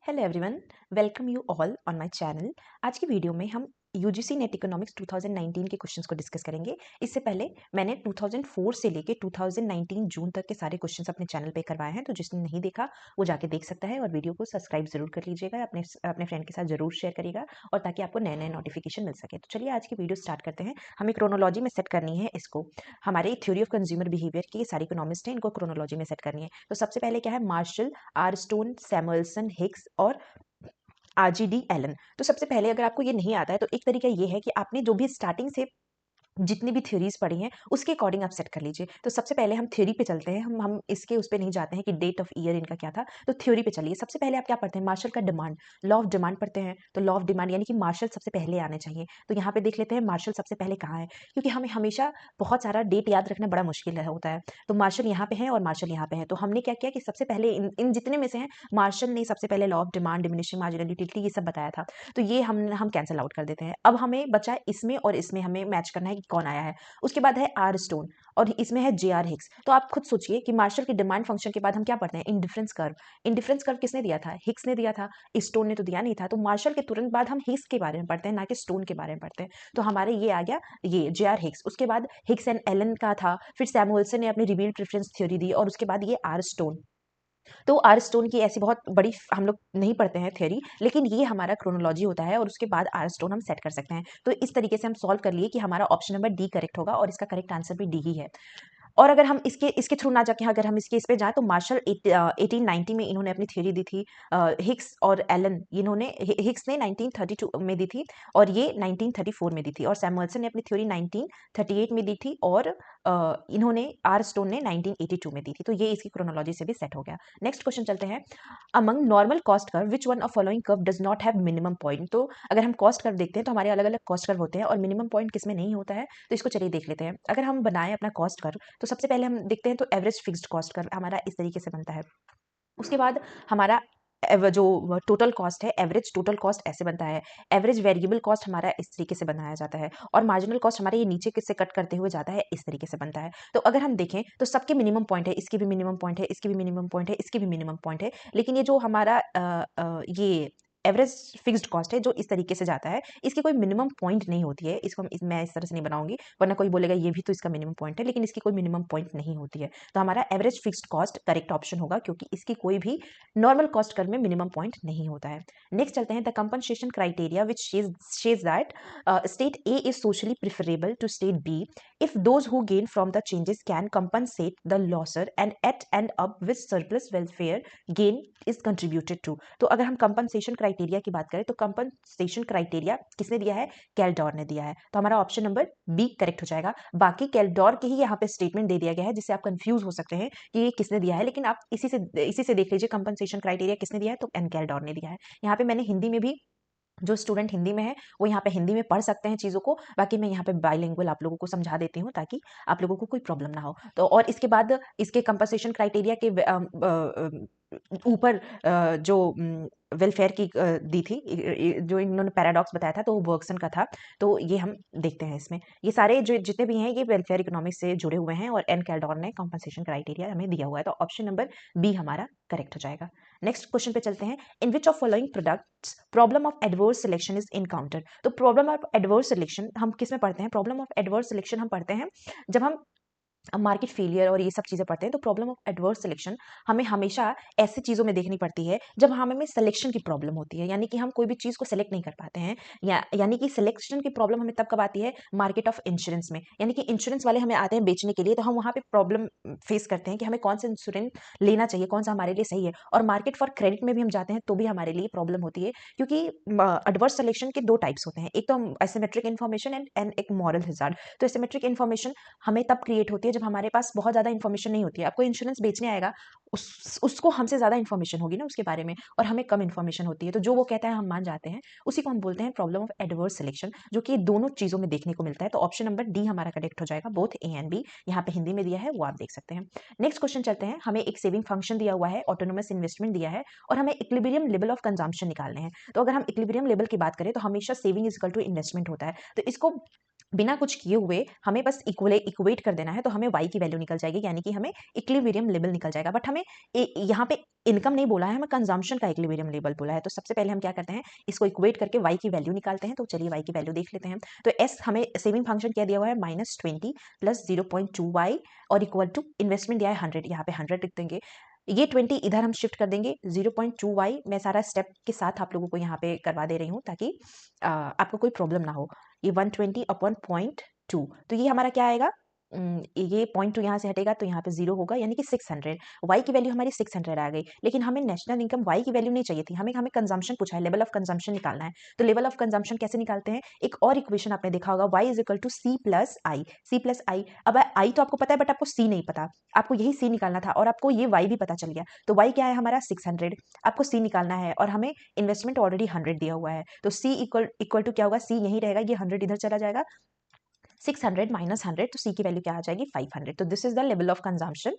Hello everyone, welcome you all on my channel. आज की video में हम यूजीसी नेट इकोनॉमिक्स 2019 के क्वेश्चंस को डिस्कस करेंगे। इससे पहले मैंने 2004 से लेके 2019 जून तक के सारे क्वेश्चंस अपने चैनल पे करवाए हैं, तो जिसने नहीं देखा वो जाके देख सकता है। और वीडियो को सब्सक्राइब जरूर कर लीजिएगा, अपने फ्रेंड के साथ जरूर शेयर करिएगा और ताकि आपको नए नए नोटिफिकेशन मिल सके। तो चलिए आज की वीडियो स्टार्ट करते हैं। हमें क्रोनोलॉजी में सेट करनी है इसको। हमारे थ्योरी ऑफ कंज्यूमर बिहेवियर की ये सारे इकोनॉमिस्ट हैं, इनको क्रोनोलॉजी में सेट करनी है। तो सबसे पहले क्या है, मार्शल, आरस्टोन, सैमुअल्सन, हिक्स और आरजीडी एलन। तो सबसे पहले अगर आपको ये नहीं आता है तो एक तरीका ये है कि आपने जो भी स्टार्टिंग से जितनी भी थ्योरीज पढ़ी हैं उसके अकॉर्डिंग आप सेट कर लीजिए। तो सबसे पहले हम थ्योरी पे चलते हैं, हम इसके उस पे नहीं जाते हैं कि डेट ऑफ ईयर इनका क्या था। तो थ्योरी पे चलिए। सबसे पहले आप क्या पढ़ते हैं, मार्शल का डिमांड, लॉ ऑफ डिमांड पढ़ते हैं। तो लॉ ऑफ डिमांड यानी कि मार्शल सबसे पहले आने चाहिए। तो यहाँ पे देख लेते हैं मार्शल सबसे पहले कहाँ है, क्योंकि हमें हमेशा बहुत सारा डेट याद रखना बड़ा मुश्किल होता है। तो मार्शल यहाँ पे है और मार्शल यहाँ पे है। तो हमने क्या किया कि सबसे पहले इन जितने में से हैं मार्शल ने सबसे पहले law of demand, diminishing marginal utility ये सब बताया था। तो ये हम कैंसिल आउट कर देते हैं। अब हमें बचा इसमें और इसमें हमें मैच करना है कि कौन आया है। उसके बाद है आर स्टोन और इसमें है जे आर हिक्स। तो आप खुद सोचिए कि मार्शल के डिमांड फंक्शन के बाद हम क्या पढ़ते हैं, इंडिफरेंस कर्व। इंडिफरेंस कर्व किसने दिया था, हिक्स ने दिया था, स्टोन ने तो दिया नहीं था। तो मार्शल के तुरंत बाद हम हिक्स के बारे में पढ़ते हैं, ना कि स्टोन के बारे में पढ़ते हैं। तो हमारे ये आ गया ये जे आर हिक्स। उसके बाद हिक्स एंड एलन का था, फिर सैमुअल्सन ने अपनी रिवील्ड प्रेफरेंस थ्योरी दी और उसके बाद ये आर स्टोन। तो आर स्टोन की ऐसी बहुत बड़ी हम लोग नहीं पढ़ते हैं थ्योरी, लेकिन ये हमारा क्रोनोलॉजी होता है और उसके बाद आर स्टोन हम सेट कर सकते हैं। तो इस तरीके से हम सॉल्व कर लिए कि हमारा ऑप्शन नंबर डी करेक्ट होगा और इसका करेक्ट आंसर भी डी ही है। और अगर हम इसके इसके थ्रू ना जाके अगर हम इसके इस पे जाएं तो मार्शल 1890 में इन्होंने अपनी थ्योरी दी थी। हिक्स और एलन इन्होंने हिक्स ने 1932 में दी थी और ये 1934 में दी थी। और सैमुअल्सन ने अपनी थ्योरी 1938 में दी थी और इन्होंने आर स्टोन ने 1982 में दी थी। तो ये इसकी क्रोनोलॉजी से भी सेट हो गया। नेक्स्ट क्वेश्चन चलते हैं। Among normal cost curve which one of following curve does not have minimum point. तो अगर हम कॉस्ट कर्व देखते हैं तो हमारे अलग अलग कॉस्ट कर्व होते हैं और मिनिमम पॉइंट किसमें नहीं होता है। तो इसको चलिए देख लेते हैं। अगर हम बनाएं अपना कॉस्ट कर्व तो सबसे पहले हम देखते हैं तो एवरेज फिक्स्ड कॉस्ट कर्व हमारा इस तरीके से बनता है। उसके बाद हमारा जो टोटल कॉस्ट है, एवरेज टोटल कॉस्ट ऐसे बनता है। एवरेज वेरिएबल कॉस्ट हमारा इस तरीके से बनाया जाता है और मार्जिनल कॉस्ट हमारे ये नीचे से कट करते हुए जाता है, इस तरीके से बनता है। तो अगर हम देखें तो सबके मिनिमम पॉइंट है, इसकी भी मिनिमम पॉइंट है, इसकी भी मिनिमम पॉइंट है, इसकी भी मिनिमम पॉइंट है। लेकिन ये जो हमारा ये एवरेज फिक्स्ड कॉस्ट है जो इस तरीके से जाता है, इसकी कोई मिनिमम पॉइंट नहीं होती है। इसको मैं इस तरह से नहीं बनाऊंगी वरना कोई बोलेगा ये भी तो इसका मिनिमम पॉइंट है, लेकिन इसकी कोई मिनिमम पॉइंट नहीं होती है। तो हमारा average fixed cost correct option होगा क्योंकि इसकी कोई भी नॉर्मल कॉस्ट कर्व में मिनिमम पॉइंट नहीं होता है। नेक्स्ट चलते हैं the compensation criteria which says that state a is socially preferable to state b if those who gain from the changes can compensate the loser and at end up with surplus welfare gain is contributed to. तो अगर हम compensation criteria की बात करें तो compensation criteria किसने दिया है, कैल्डोर ने दिया है। तो हमारा ऑप्शन नंबर बी करेक्ट हो जाएगा। बाकी कैल्डोर के ही यहाँ पे स्टेटमेंट दे दिया गया है जिससे आप कंफ्यूज हो सकते हैं कि ये किसने दिया है, लेकिन आप इसी से देख लीजिए कंपनसेशन क्राइटेरिया किसने दिया है, तो एन कैल्डोर ने दिया है। यहाँ पे मैंने हिंदी में भी, जो स्टूडेंट हिंदी में है वो यहाँ पे हिंदी में पढ़ सकते हैं चीज़ों को, बाकी मैं यहाँ पे बाइलिंगुअल आप लोगों को समझा देती हूँ ताकि आप लोगों को कोई प्रॉब्लम ना हो। तो और इसके बाद इसके कंपनसेशन क्राइटेरिया के ऊपर जो वेलफेयर की दी थी, जो इन्होंने पैराडॉक्स बताया था तो वो वर्कसन का था। तो ये हम देखते हैं इसमें ये सारे जो जितने भी हैं ये वेलफेयर इकोनॉमिक्स से जुड़े हुए हैं और एन कैल्डोर ने कंपनसेशन क्राइटेरिया हमें दिया हुआ है। तो ऑप्शन नंबर बी हमारा करेक्ट हो जाएगा। नेक्स्ट क्वेश्चन पे चलते हैं। In which of following products problem of adverse selection is encounter. तो प्रॉब्लम ऑफ एडवर्स सिलेक्शन हम किस में पढ़ते हैं, प्रॉब्लम ऑफ एडवर्स सिलेक्शन हम पढ़ते हैं जब हम मार्केट फेलियर और ये सब चीज़ें पढ़ते हैं। तो प्रॉब्लम ऑफ एडवर्स सिलेक्शन हमें हमेशा ऐसी चीज़ों में देखनी पड़ती है जब हमें सिलेक्शन की प्रॉब्लम होती है, यानी कि हम कोई भी चीज़ को सिलेक्ट नहीं कर पाते हैं, यानी कि सिलेक्शन की प्रॉब्लम हमें तब कब आती है, मार्केट ऑफ इंश्योरेंस में। यानी कि इंश्योरेंस वाले हमें आते हैं बेचने के लिए, तो हम वहाँ पे प्रॉब्लम फेस करते हैं कि हमें कौन सा इंश्योरेंस लेना चाहिए, कौन सा हमारे लिए सही है। और मार्केट फॉर क्रेडिट में भी हम जाते हैं तो भी हमारे लिए प्रॉब्लम होती है, क्योंकि एडवर्स सिलेक्शन के दो टाइप्स होते हैं, एक तो एसिमेट्रिक इन्फॉर्मेशन एंड एक मॉरल हिजार्ड। तो एसिमेट्रिक इन्फॉर्मेशन हमें तब क्रिएट होती है जब हमारे पास बहुत ज़्यादा इन्फॉर्मेशन नहीं होती है। आपको इंश्योरेंस बेचने आएगा, उसको हमसे ज़्यादा इन्फॉर्मेशन होगी ना उसके बारे में, और हमें कम इन्फॉर्मेशन होती है। तो जो वो कहता है हम मान जाते हैं, उसी को हम बोलते हैं प्रॉब्लम ऑफ एडवर्स सिलेक्शन, जो कि दोनों चीज़ों में देखने को मिलता है। तो ऑप्शन नंबर डी हमारा करेक्ट हो जाएगा। बोथ ए एंड बी यहाँ पे हिंदी में दिया है, वो आप देख सकते हैं। नेक्स्ट क्वेश्चन चलते हैं। हमें एक सेविंग फंक्शन दिया हुआ है, ऑटोनोमस इन्वेस्टमेंट दिया है और हमें इक्विलिब्रियम लेवल ऑफ कंजम्पशन निकालने हैं। तो अगर हम इक्विलिब्रियम लेवल की बात करें तो हमेशा saving is equal to investment होता है। तो इसको बिना कुछ किए हुए हमें बस इक्वेट कर देना है, तो हमें y की वैल्यू निकल जाएगी, यानी कि हमें इक्विलिब्रियम लेवल निकल जाएगा। बट हमें यहाँ पे इनकम नहीं बोला है, हमें कंजम्पशन का इक्विलिब्रियम लेवल बोला है। तो सबसे पहले हम क्या करते हैं, इसको इक्वेट करके y की वैल्यू निकालते हैं। तो चलिए y की वैल्यू देख लेते हैं। तो s हमें सेविंग फंक्शन क्या दिया हुआ है, -20 + 0.2y और इक्वल टू इन्वेस्टमेंट दिया है 100, यहाँ पे 100 लिख देंगे। ये 20 इधर हम शिफ्ट कर देंगे, 0.2y मैं सारा स्टेप के साथ आप लोगों को यहाँ पे करवा दे रही हूँ ताकि आपको कोई प्रॉब्लम ना हो। ये 120 अपॉन 0.2, तो ये हमारा क्या आएगा, ये 0.2 यहाँ से हटेगा तो यहाँ पे 0 होगा, यानी कि 600। y की वैल्यू हमारी 600 आ गई, लेकिन हमें नेशनल इनकम y की वैल्यू नहीं चाहिए थी, हमें हमें कंजम्पशन पूछा है, लेवल ऑफ कंजम्पशन निकालना है। तो लेवल ऑफ कंजम्पशन कैसे निकालते हैं, एक और इक्वेशन आपने देखा होगा, y = c + i, c + i। अब i तो आपको पता है, बट आपको c नहीं पता, आपको यही c निकालना था और आपको ये y भी पता चल गया। तो y क्या है हमारा 600, आपको c निकालना है और हमें इन्वेस्टमेंट ऑलरेडी 100 दिया हुआ है। तो c इक्वल टू क्या होगा, c यहीं रहेगा, ये 100 इधर चला जाएगा, 600 - 100, तो c की वैल्यू क्या आ जाएगी, 500। तो this is the level of consumption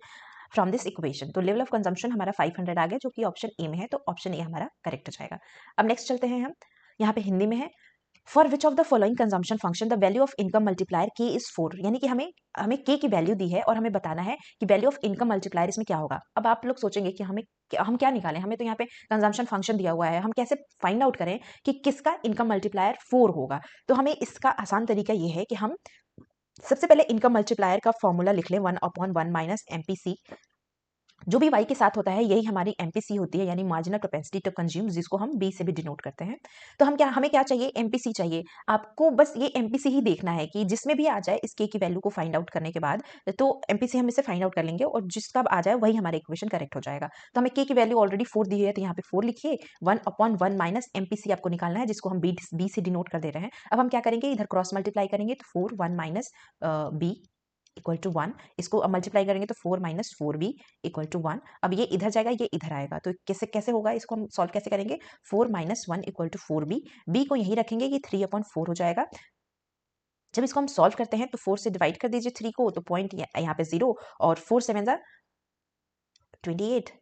from this equation. तो लेवल ऑफ कंजम्पशन हमारा 500 आ गया, जो कि ऑप्शन ए में है, तो ऑप्शन ए हमारा करेक्ट हो जाएगा। अब नेक्स्ट चलते हैं हम, यहाँ पे हिंदी में है, for which of the following consumption function the value of income multiplier के इज 4, यानी कि हमें हमें के की वैल्यू दी है और हमें बताना है कि वैल्यू ऑफ इनकम मल्टीप्लायर इसमें क्या होगा। अब आप लोग सोचेंगे कि हम क्या निकालें, हमें तो यहाँ पे कंजम्पशन फंक्शन दिया हुआ है, हम कैसे फाइंड आउट करें कि किसका इनकम मल्टीप्लायर 4 होगा। तो हमें इसका आसान तरीका ये है कि हम सबसे पहले इनकम मल्टीप्लायर का फॉर्मूला लिख लें, 1/1 - MPC। जो भी y के साथ होता है यही हमारी MPC होती है, यानी मार्जिनल प्रोपेंसिटी टू कंज्यूम, जिसको हम B से भी डिनोट करते हैं। तो हमें क्या चाहिए, MPC चाहिए। आपको बस ये MPC ही देखना है कि जिसमें भी आ जाए इस k की वैल्यू को फाइंड आउट करने के बाद, तो MPC हम इसे फाइंड आउट कर लेंगे और जिसका आ जाए वही हमारा इक्वेशन करेक्ट हो जाएगा। तो हमें k की वैल्यू ऑलरेडी 4 दी है, तो यहाँ पे 4 लिखिए, 1/1 - MPC आपको निकालना है, जिसको हम B से डिनोट कर दे रहे हैं। अब हम क्या करेंगे, इधर क्रॉस मल्टीप्लाई करेंगे, तो 4 1 - B = 1, इसको अब मल्टीप्लाई करेंगे तो 4 - 4b = 1। अब ये इधर जाएगा, ये इधर आएगा, तो कैसे कैसे होगा, इसको हम सॉल्व कैसे करेंगे, 4 - 1 = 4b, b को यहीं रखेंगे, ये 3/4 हो जाएगा। जब इसको हम सॉल्व करते हैं तो 4 से डिवाइड कर दीजिए 3 को, तो पॉइंट यहाँ पे 0 और 4 7 28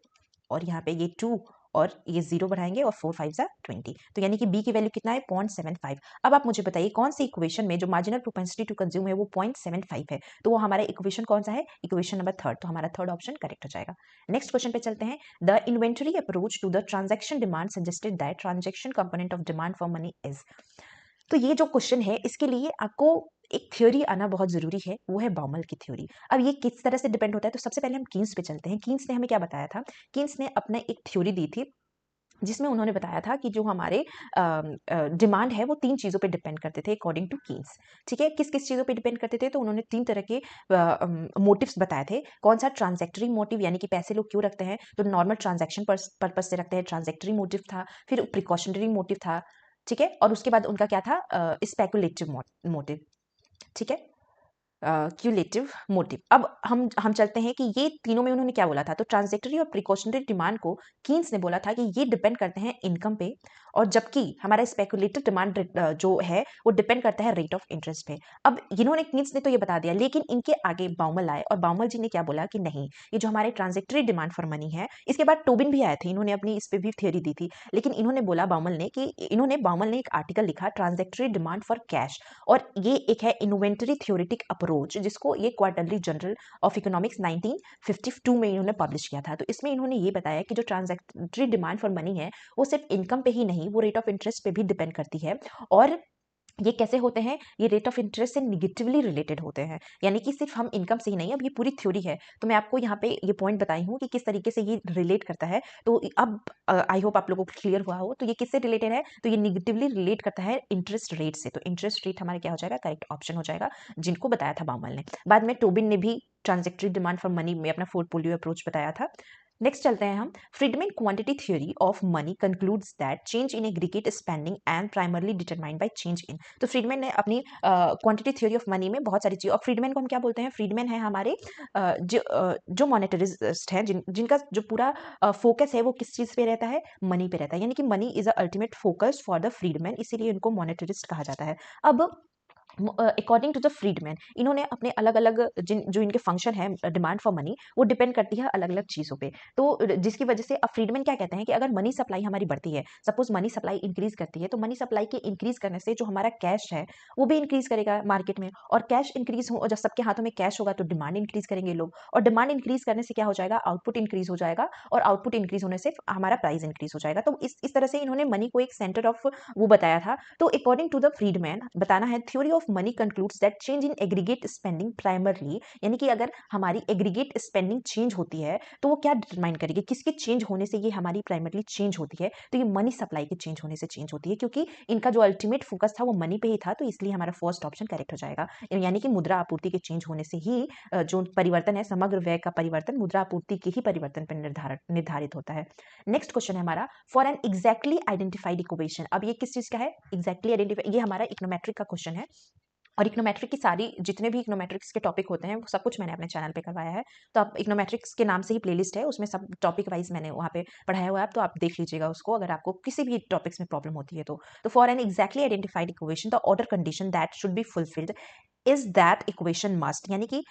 और यहाँ पे ये 2 और ये 0 बढ़ाएंगे और 4 5 20, तो यानी कि b की वैल्यू कितना है, 0.75। अब आप मुझे बताइए कौन सी इक्वेशन में जो मार्जिनल प्रोपेंसिटी टू कंज्यूम है वो 0.75 है, तो वो हमारा इक्वेशन कौन सा है, इक्वेशन नंबर 3, तो हमारा थर्ड ऑप्शन करेक्ट हो जाएगा। नेक्स्ट क्वेश्चन पे चलते हैं, the inventory approach to the transaction demand suggested that transaction component of demand for money is. तो ये जो क्वेश्चन है इसके लिए आपको एक थ्योरी आना बहुत जरूरी है, वो है बाउमल की थ्योरी। अब ये किस तरह से डिपेंड होता है, तो सबसे पहले हम कीन्स पे चलते हैं। कीन्स ने हमें क्या बताया था, कीन्स ने अपना एक थ्योरी दी थी जिसमें उन्होंने बताया था कि जो हमारे डिमांड है वो 3 चीज़ों पे डिपेंड करते थे अकॉर्डिंग टू कीन्स। ठीक है, किस किस चीज़ों पे डिपेंड करते थे, तो उन्होंने 3 तरह के मोटिव्स बताए थे। कौन सा, ट्रांजैक्टरी मोटिव, यानी कि पैसे लोग क्यों रखते हैं, तो नॉर्मल ट्रांजैक्शन पर्पज से रखते हैं, ट्रांजैक्टरी मोटिव था। फिर प्रिकॉशनरी मोटिव था, ठीक है, और उसके बाद उनका क्या था, स्पेकुलेटिव मोटिव, ठीक है, क्यूलेटिव मोटिव। अब हम चलते हैं कि ये तीनों में उन्होंने क्या बोला था, तो ट्रांजैक्टरी और प्रिकॉशनरी डिमांड को कीन्स ने बोला था कि ये डिपेंड करते हैं इनकम पे, और जबकि हमारा स्पेकुलेटिव डिमांड जो है वो डिपेंड करता है रेट ऑफ इंटरेस्ट पे। अब इन्होंने, कीन्स ने तो ये बता दिया, लेकिन इनके आगे बाउमल आए और बाउमल जी ने क्या बोला कि नहीं, ये जो हमारे ट्रांजैक्टरी डिमांड फॉर मनी है, इसके बाद टोबिन भी आए थे, इन्होंने अपनी इस पे भी थ्योरी दी थी, लेकिन इन्होंने बोला बाउमल ने कि बाउमल ने एक आर्टिकल लिखा ट्रांजैक्टरी डिमांड फॉर कैश, और ये एक है इन्वेंटरी थ्योरेटिक अप्रोच, जिसको ये क्वार्टरली जर्नल ऑफ इकोनॉमिक्स 1952 में इन्होंने पब्लिश किया था। तो इसमें इन्होंने ये बताया कि जो ट्रांजैक्टरी डिमांड फॉर मनी है वो सिर्फ इनकम पे ही नहीं, वो रेट ऑफ इंटरेस्ट पे भी डिपेंड करती है। और ये कैसे होते हैं, ये रेट ऑफ इंटरेस्ट से निगेटिवली रिलेटेड होते हैं, यानी कि सिर्फ हम इनकम से ही नहीं। अब ये पूरी थ्योरी है, तो मैं आपको यहाँ पे ये पॉइंट बताई हूँ कि किस तरीके से ये रिलेट करता है। तो अब आई होप आप लोगों को क्लियर हुआ हो। तो ये किससे रिलेटेड है, तो ये निगेटिवली रिलेट करता है इंटरेस्ट रेट से। तो इंटरेस्ट रेट हमारा क्या हो जाएगा, करेक्ट ऑप्शन हो जाएगा, जिनको बताया था बाउमल ने। बाद में टोबिन ने भी ट्रांजैक्टरी डिमांड फॉर मनी में अपना पोर्टफोलियो अप्रोच बताया था। नेक्स्ट चलते हैं हम, Friedman quantity theory of money concludes that change in aggregate spending and primarily determined by change in. तो फ्रीडमैन ने अपनी क्वांटिटी थ्योरी ऑफ मनी में बहुत सारी चीज़, और फ्रीडमैन को हम क्या बोलते हैं, फ्रीडमैन है हमारे जो मॉनेटरिस्ट हैं, जिनका जो पूरा फोकस है वो किस चीज़ पे रहता है, मनी पे रहता है, यानी कि money is a ultimate focus for the Friedman, इसीलिए उनको मॉनेटरिस्ट कहा जाता है। अब अकॉर्डिंग टू द फ्रीडमैन, इन्होंने अपने अलग अलग जिन जो इनके फंक्शन है डिमांड फॉर मनी, वो डिपेंड करती है अलग अलग चीज़ों पे। तो जिसकी वजह से अब फ्रीडमैन क्या कहते हैं कि अगर मनी सप्लाई हमारी बढ़ती है, सपोज मनी सप्लाई इंक्रीज करती है, तो मनी सप्लाई के इंक्रीज करने से जो हमारा कैश है वो भी इंक्रीज करेगा मार्केट में, और कैश इंक्रीज हो, जब सबके हाथों में कैश होगा तो डिमांड इंक्रीज करेंगे लोग, और डिमांड इंक्रीज करने से क्या हो जाएगा, आउटपुट इंक्रीज हो जाएगा, और आउटपुट इंक्रीज होने से हमारा प्राइस इंक्रीज हो जाएगा। तो इस तरह से इन्होंने मनी को एक सेंटर ऑफ वो बताया था। तो अकॉर्डिंग टू द फ्रीडमैन बताना है, theory of money concludes that change in aggregate spending primarily, यानी कि अगर हमारी एग्रीगेट स्पेंडिंग चेंज होती है तो वो क्या डिटरमाइन करेगी, किसके चेंज होने से ये हमारी प्राइमरली चेंज होती है, तो ये मनी सप्लाई के चेंज होने से चेंज होती है, क्योंकि इनका जो अल्टीमेट फोकस था वो मनी पे ही था, तो इसलिए हमारा फर्स्ट ऑप्शन करेक्ट हो जाएगा। यानी कि मुद्रा आपूर्ति के चेंज होने से ही जो परिवर्तन है, समग्र व्यय का परिवर्तन मुद्रा आपूर्ति के ही परिवर्तन पर निर्धारित होता है। नेक्स्ट क्वेश्चन है हमारा, for an exactly identified equation. अब ये किस चीज का है, एग्जैक्टली आइडेंटिफाइड, ये हमारा इकोनोमेट्रिक का क्वेश्चन है, और इकोनोमेट्रिक की सारी जितने भी इकोनोमेट्रिक्स के टॉपिक होते हैं वो सब कुछ मैंने अपने चैनल पे करवाया है। तो आप इकोनोमेट्रिक्स के नाम से ही प्लेलिस्ट है, उसमें सब टॉपिक वाइज मैंने वहाँ पे पढ़ाया हुआ है, तो आप देख लीजिएगा उसको अगर आपको किसी भी टॉपिक्स में प्रॉब्लम होती है तो for an exactly identified equation the order condition that should be fulfilled is that equation must, यानी कि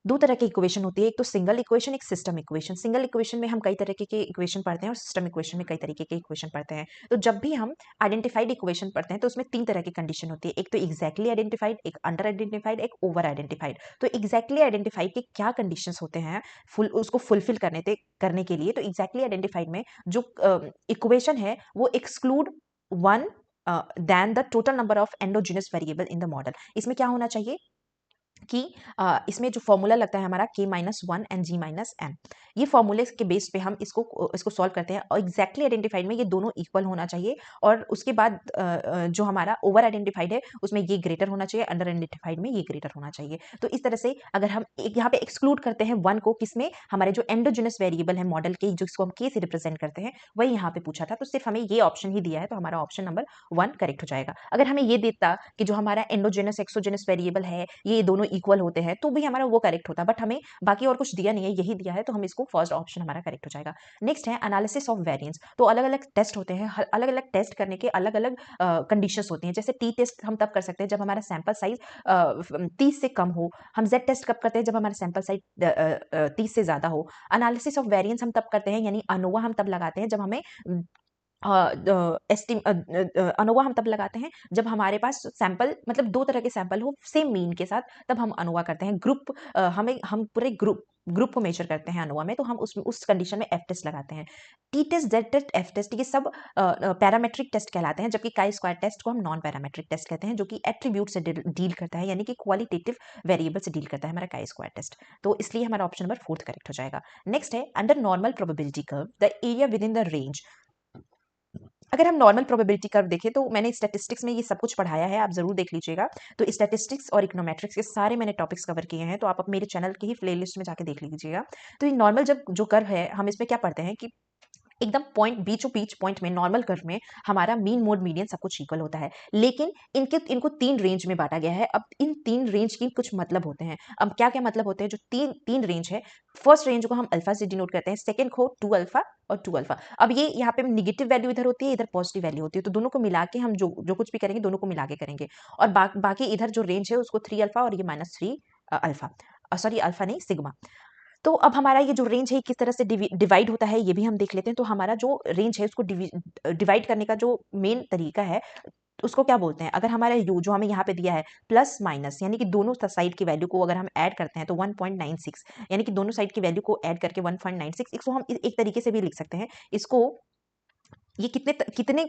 दो तरह की इक्वेशन होती है, एक तो सिंगल इक्वेशन, एक सिस्टम इक्वेशन। सिंगल इक्वेशन में हम कई तरीके के इक्वेशन पढ़ते हैं और सिस्टम इक्वेशन में कई तरीके के इक्वेशन पढ़ते हैं। तो जब भी हम आइडेंटिफाइड इक्वेशन पढ़ते हैं तो उसमें तीन तरह की कंडीशन होती है, एक तो एग्जैक्टली आइडेंटिफाइड, एक अंडर आइडेंटिफाइड, एक ओवर आइडेंटिफाइड। तो एग्जैक्टली आइडेंटिफाइड के क्या कंडीशंस होते हैं उसको फुलफिल करने के लिए, तो एग्जैक्टली आइडेंटिफाइड में जो इक्वेशन है वो exclude one than the total number of endogenous variable in the model. इसमें क्या होना चाहिए कि इसमें जो फॉर्मूला लगता है हमारा k-1 एंड g-n, ये फॉर्मूले के बेस पे हम इसको सॉल्व करते हैं, और एग्जैक्टली आइडेंटिफाइड में ये दोनों इक्वल होना चाहिए, और उसके बाद जो हमारा ओवर आइडेंटिफाइड है उसमें ये ग्रेटर होना चाहिए, अंडर आइडेंटिफाइड में ये ग्रेटर होना चाहिए। तो इस तरह से अगर हम यहाँ पे एक्सक्लूड करते हैं वन को, किसमें, हमारे जो एंडोजिनस वेरिएबल है मॉडल के, जिसको हम k से रिप्रेजेंट करते हैं, वही यहाँ पे पूछा था, तो सिर्फ हमें ये ऑप्शन ही दिया है, तो हमारा ऑप्शन नंबर 1 करेक्ट हो जाएगा। अगर हमें ये देता कि जो हमारा एंडोजेनस एक्सोजेनस वेरिएबल है ये दोनों इक्वल होते हैं, तो भी हमारा वो करेक्ट होता, बट हमें बाकी और कुछ दिया नहीं है, यही दिया है, तो हम इसको फर्स्ट ऑप्शन हमारा करेक्ट हो जाएगा। नेक्स्ट है एनालिसिस ऑफ वेरिएंस। तो अलग अलग टेस्ट होते हैं, अलग अलग टेस्ट करने के अलग अलग कंडीशंस होती हैं। जैसे टी टेस्ट हम तब कर सकते हैं जब हमारा सैंपल साइज 30 से कम हो। हम जेड टेस्ट कब करते हैं, जब हमारा सैंपल साइज 30 से ज्यादा हो। एनालिसिस ऑफ वेरिएंस हम तब करते हैं, यानी अनोवा हम तब लगाते हैं जब हमें अनोवा हम तब लगाते हैं जब हमारे पास सैंपल, मतलब दो तरह के सैंपल हो सेम मीन के साथ, तब हम अनोवा करते हैं। हम पूरे ग्रुप को मेजर करते हैं अनोवा में, तो हम उस कंडीशन में एफ टेस्ट लगाते हैं। T test, Z test, F test, ये सब पैरामेट्रिक टेस्ट कहलाते हैं, जबकि काई स्क्वायर टेस्ट को हम नॉन पैरामेट्रिक टेस्ट कहते हैं, जो कि एट्रीब्यूट से डील करता है, यानी कि क्वालिटेटिव वेरिएबल से डील करता है हमारा काई स्क्वायर टेस्ट। तो इसलिए हमारा ऑप्शन नंबर 4 करेक्ट हो जाएगा। नेक्स्ट है under normal probability curve the area with in the range. अगर हम नॉर्मल प्रोबेबिलिटी कर्व देखें तो मैंने स्टैटिस्टिक्स में ये सब कुछ पढ़ाया है, आप जरूर देख लीजिएगा। तो स्टैटिस्टिक्स और इकोनोमेट्रिक्स के सारे मैंने टॉपिक्स कवर किए हैं, तो आप मेरे चैनल के ही प्लेलिस्ट में जाके देख लीजिएगा। तो ये नॉर्मल जब जो कर्व है, हम इसमें क्या पढ़ते हैं कि एकदम पॉइंट बीचों बीच पॉइंट में, नॉर्मल कर्व में हमारा मीन मोड मीडियन सब कुछ इक्वल होता है, लेकिन इनको तीन रेंज में बांटा गया है। अब इन तीन रेंज के कुछ मतलब होते हैं। अब क्या क्या मतलब होते हैं जो तीन तीन रेंज है। फर्स्ट रेंज को हम अल्फा से डिनोट करते हैं, सेकंड को 2 अल्फा और 2 अल्फा। अब ये यहाँ पे निगेटिव वैल्यू इधर होती है, इधर पॉजिटिव वैल्यू होती है, तो दोनों को मिला के हम जो कुछ भी करेंगे दोनों को मिला के करेंगे। और बाकी इधर जो रेंज है उसको 3 अल्फा और ये -3 अल्फा, सॉरी अल्फा नहीं, सिग्मा। तो अब हमारा ये जो रेंज है किस तरह से डिवाइड होता है ये भी हम देख लेते हैं। तो हमारा जो रेंज है उसको डिवाइड करने का जो मेन तरीका है उसको क्या बोलते हैं। अगर हमारा यू जो हमें यहाँ पे दिया है प्लस माइनस, यानी कि दोनों साइड की वैल्यू को अगर हम ऐड करते हैं तो 1.96, यानी कि दोनों साइड की वैल्यू को ऐड करके 1.96, इसको हम एक तरीके से भी लिख सकते हैं। इसको ये कितने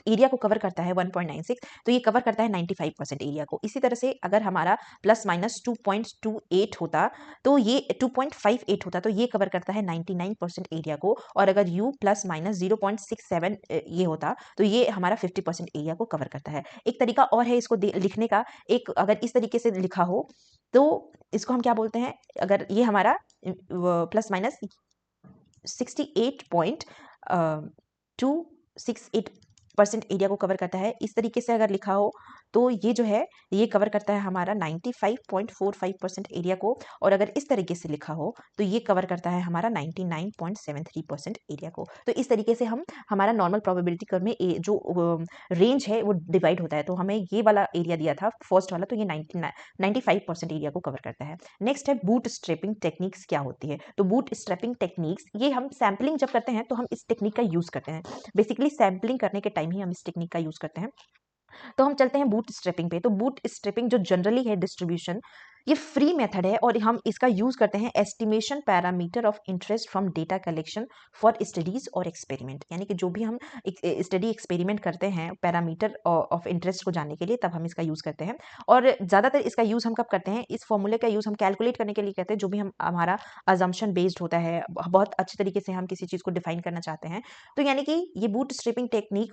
एरिया को कवर करता है 1.96, तो ये कवर करता है 95% एरिया को। इसी तरह से अगर हमारा प्लस माइनस 2.28 होता तो ये 2.58 होता, तो ये कवर करता है 99% एरिया को। और अगर u प्लस माइनस 0.67 ये होता तो ये हमारा 50% एरिया को कवर करता है। एक तरीका और है इसको लिखने का, एक अगर इस तरीके से लिखा हो तो इसको हम क्या बोलते हैं, अगर ये हमारा प्लस माइनस 68.268 परसेंट एरिया को कवर करता है। इस तरीके से अगर लिखा हो तो ये जो है ये कवर करता है हमारा 95.45% एरिया को, और अगर इस तरीके से लिखा हो तो ये कवर करता है हमारा 99.73% एरिया को। तो इस तरीके से हम हमारा नॉर्मल प्रोबेबिलिटी कर्व में जो रेंज है वो डिवाइड होता है। तो हमें ये वाला एरिया दिया था फर्स्ट वाला, तो ये 95% एरिया को कवर करता है। नेक्स्ट है बूट स्ट्रैपिंग टेक्निक्स क्या होती है। तो बूट स्ट्रैपिंग टेक्निक्स, ये हम सैम्पलिंग जब करते हैं तो हम इस टेक्निक का यूज करते हैं। बेसिकली सैम्पलिंग करने के टाइम ही हम इस टेक्निक का यूज करते हैं। तो हम चलते हैं बूट स्ट्रैपिंग पे। तो बूट स्ट्रैपिंग जो जनरली है डिस्ट्रीब्यूशन, ये फ्री मेथड है और हम इसका यूज करते हैं estimation parameter of interest from data collection for studies और एक्सपेरिमेंट। यानी कि जो भी हम स्टडी एक्सपेरिमेंट करते हैं पैरामीटर ऑफ इंटरेस्ट को जानने के लिए, तब हम इसका यूज करते हैं। और ज्यादातर इसका यूज हम कब करते हैं, इस फॉर्मूले का यूज हम कैलकुलेट करने के लिए करते हैं, जो भी हम हमारा अजम्पशन बेस्ड होता है, बहुत अच्छे तरीके से हम किसी चीज को डिफाइन करना चाहते हैं। तो यानी कि ये boot strapping technique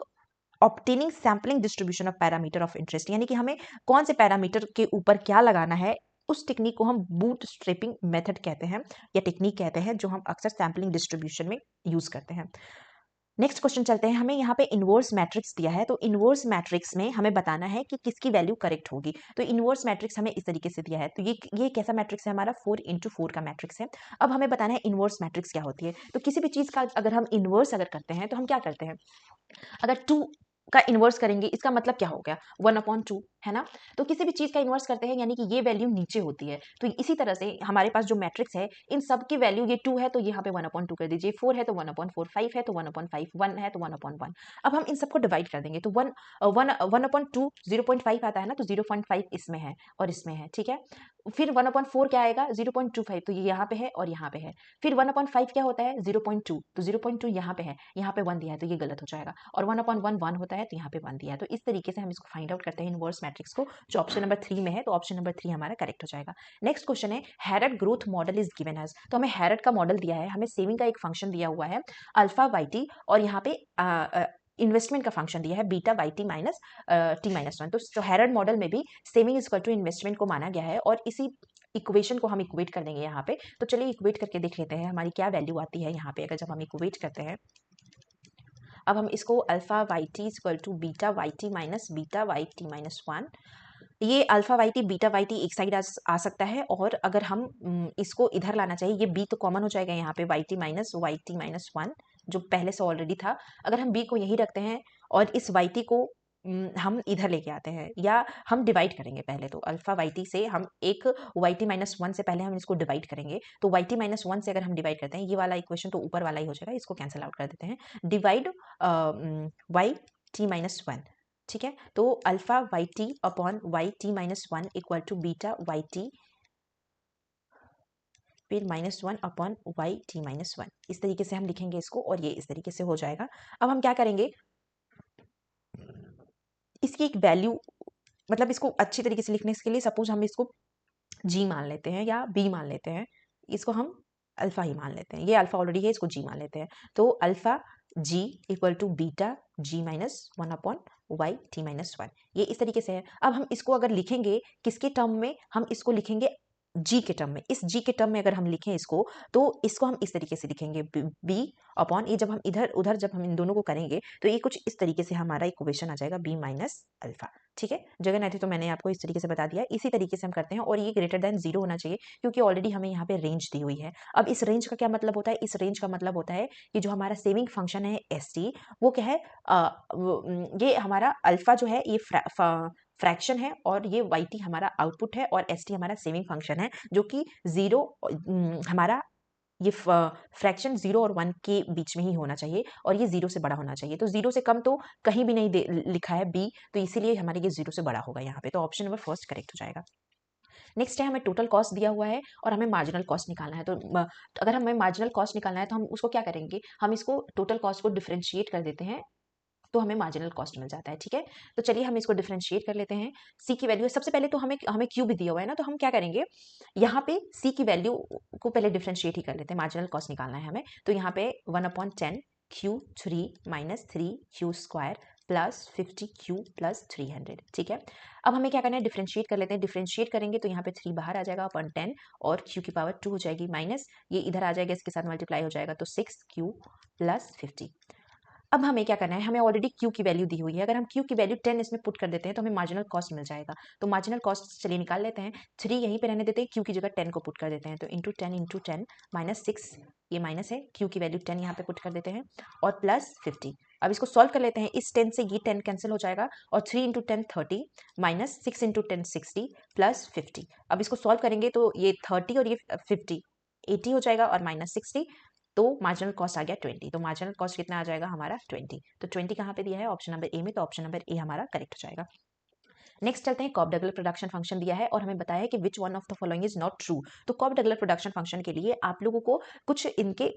obtaining sampling distribution of parameter of interest, यानी कि हमें कौन से पैरामीटर के ऊपर क्या लगाना है, उस टेक्निक को हम बूट स्ट्रैपिंग मेथड कहते हैं या टेक्निक कहते हैं, जो हम अक्सर सैम्पलिंग डिस्ट्रीब्यूशन में यूज करते हैं। नेक्स्ट क्वेश्चन चलते हैं। हमें यहाँ पे इनवर्स मैट्रिक्स दिया है, तो इनवर्स मैट्रिक्स में हमें बताना है कि किसकी वैल्यू करेक्ट होगी। तो इनवर्स मैट्रिक्स हमें इस तरीके से दिया है। तो ये कैसा मैट्रिक्स है, हमारा 4x4 का मैट्रिक्स है। अब हमें बताना है इनवर्स मैट्रिक्स क्या होती है। तो किसी भी चीज का अगर हम इनवर्स अगर करते हैं तो हम क्या करते हैं, अगर 2 का इन्वर्स करेंगे इसका मतलब क्या हो गया, 1/2 है ना। तो किसी भी चीज का इन्वर्स करते हैं यानी कि ये वैल्यू नीचे होती है। तो इसी तरह से हमारे पास जो मैट्रिक्स है, इन सब की वैल्यू, ये 2 है तो यहाँ पे 1/2 कर दीजिए, 4 है तो 1/4, 5 है तो 1/5, 1 है तो 1/1। अब हम इन सबको डिवाइड कर देंगे तो 1/2 0.5 आता है ना, तो 0.5 इसमें है और इसमें है, ठीक है। फिर 1/4 क्या आएगा, 0.25, तो ये यहाँ पे है और यहाँ पे है। फिर 1/5 क्या होता है, 0.2, तो 0.2 यहाँ पे है, यहाँ पे 1 दिया है तो ये गलत हो जाएगा। और 1/1 1 होता है तो यहाँ पे 1 दिया है। तो इस तरीके से हम इसको फाइंड आउट करते हैं इनवर्स मैट्रिक्स को, जो ऑप्शन नंबर 3 में है। तो ऑप्शन नंबर 3 हमारा करेक्ट हो जाएगा। नेक्स्ट क्वेश्चन है Harrod growth model is given as. तो हमें हैरेड का मॉडल दिया है, हमें सेविंग का एक फंक्शन दिया हुआ है अल्फा वाई टी, और यहाँ पे इन्वेस्टमेंट का फंक्शन दिया है beta Y T minus t-1। तो हैरेड मॉडल में भी saving is equal to investment को माना गया है, और इसी इक्वेशन को हम इक्वेट कर देंगे यहाँ पे। तो चलिए इक्वेट करके देख लेते हैं हमारी क्या वैल्यू आती है यहाँ पे, अगर जब हम इक्वेट करते हैं। अब हम इसको alpha Y T equal to beta Y T minus beta Y T minus 1, ये alpha Y T beta Y T एक साइड आ सकता है, और अगर हम इसको इधर लाना चाहिए, ये बी तो कॉमन हो जाएगा यहाँ पे, वाई टी माइनस 1 जो पहले से ऑलरेडी था। अगर हम बी को यही रखते हैं और इस वाई टी को हम इधर लेके आते हैं, या हम डिवाइड करेंगे पहले, तो अल्फा वाई टी से हम एक वाई टी माइनस 1 से पहले हम इसको डिवाइड करेंगे। तो वाई टी माइनस 1 से अगर हम डिवाइड करते हैं, ये वाला इक्वेशन तो ऊपर वाला ही हो जाएगा, इसको कैंसिल आउट कर देते हैं। डिवाइड वाई टी माइनस 1, ठीक है। तो alpha Y T upon Y T minus 1 equal to beta Y T फिर -1 अपॉन वाई टी माइनस 1, इस तरीके से हम लिखेंगे इसको, और ये इस तरीके से हो जाएगा। अब हम क्या करेंगे, इसकी एक वैल्यू, मतलब इसको अच्छी तरीके से लिखने के लिए सपोज हम इसको जी मान लेते हैं या बी मान लेते हैं, इसको हम अल्फा ही मान लेते हैं, ये अल्फा ऑलरेडी है, इसको जी मान लेते हैं। तो alpha G equal to beta G minus 1 upon Y T minus 1, ये इस तरीके से है। अब हम इसको अगर लिखेंगे किसके टर्म में, हम इसको लिखेंगे जी के टर्म में। इस जी के टर्म में अगर हम लिखें इसको, तो इसको हम इस तरीके से लिखेंगे बी अपॉन, ये जब हम इधर उधर जब हम इन दोनों को करेंगे तो ये कुछ इस तरीके से हमारा इक्वेशन आ जाएगा बी माइनस अल्फा, ठीक है। जगह नहीं थी तो मैंने आपको इस तरीके से बता दिया, इसी तरीके से हम करते हैं, और ये ग्रेटर देन 0 होना चाहिए, क्योंकि ऑलरेडी हमें यहाँ पे रेंज दी हुई है। अब इस रेंज का क्या मतलब होता है, इस रेंज का मतलब होता है कि जो हमारा सेविंग फंक्शन है एस टी, वो क्या है, ये हमारा अल्फा जो है ये फ्रैक्शन है, और ये वाई टी हमारा आउटपुट है, और एस टी हमारा सेविंग फंक्शन है, जो कि 0 हमारा ये फ्रैक्शन 0 और 1 के बीच में ही होना चाहिए, और ये 0 से बड़ा होना चाहिए। तो 0 से कम तो कहीं भी नहीं लिखा है बी, तो इसीलिए हमारे ये 0 से बड़ा होगा यहाँ पे। तो ऑप्शन नंबर फर्स्ट करेक्ट हो जाएगा। नेक्स्ट है हमें टोटल कॉस्ट दिया हुआ है और हमें मार्जिनल कॉस्ट निकालना है। तो अगर हमें मार्जिनल कॉस्ट निकालना है तो हम उसको क्या करेंगे, हम इसको टोटल कॉस्ट को डिफरेंशिएट कर देते हैं, तो हमें मार्जिनल कॉस्ट मिल जाता है, ठीक है। तो चलिए हम इसको डिफरेंशिएट कर लेते हैं। सी की वैल्यू सबसे पहले तो हमें हमें क्यू भी दिया हुआ है ना, तो हम क्या करेंगे, यहाँ पे सी की वैल्यू को पहले डिफरेंशिएट ही कर लेते हैं, मार्जिनल कॉस्ट निकालना है हमें। तो यहाँ पे 1/10 Q3 minus 3 Q square plus 50 Q plus 300, ठीक है। अब हमें क्या करना है, डिफरेंशिएट कर लेते हैं। डिफरेंशिएट करेंगे तो यहाँ पे 3 बाहर आ जाएगा अपॉन 10, और Q की पावर 2 हो जाएगी, माइनस ये इधर आ जाएगा, इसके साथ मल्टीप्लाई हो जाएगा, तो 6 Q प्लस 50। अब हमें क्या करना है, हमें ऑलरेडी क्यू की वैल्यू दी हुई है, अगर हम क्यू की वैल्यू 10 इसमें पुट कर देते हैं तो हमें मार्जिनल कॉस्ट मिल जाएगा। तो मार्जिनल कॉस्ट चलिए निकाल लेते हैं, 3 यहीं पे रहने देते हैं, क्यू की जगह 10 को पुट कर देते हैं, तो इंटू 10 माइनस 6, ये माइनस है, क्यू की वैल्यू 10 यहाँ पे पुट कर देते हैं और प्लस 50। अब इसको सॉल्व कर लेते हैं, इस 10 से ये 10 कैंसिल हो जाएगा और 3 इंटू 10 30 माइनस 6 इंटू 10 60 प्लस 50। अब इसको सॉल्व करेंगे तो ये 30 और ये 50 80 हो जाएगा और माइनस 60, तो मार्जिनल कॉस्ट आ गया 20। तो मार्जिनल कॉस्ट कितना आ जाएगा हमारा 20। तो 20 कहाँ पे दिया है, ऑप्शन नंबर ए में, तो ऑप्शन नंबर ए हमारा करेक्ट हो जाएगा। नेक्स्ट चलते हैं, कॉब डगलर प्रोडक्शन फंक्शन दिया है और हमें बताया है कि which one of the following is not true. तो कॉब डगलर प्रोडक्शन फंक्शन के लिए आप लोगों को कुछ इनके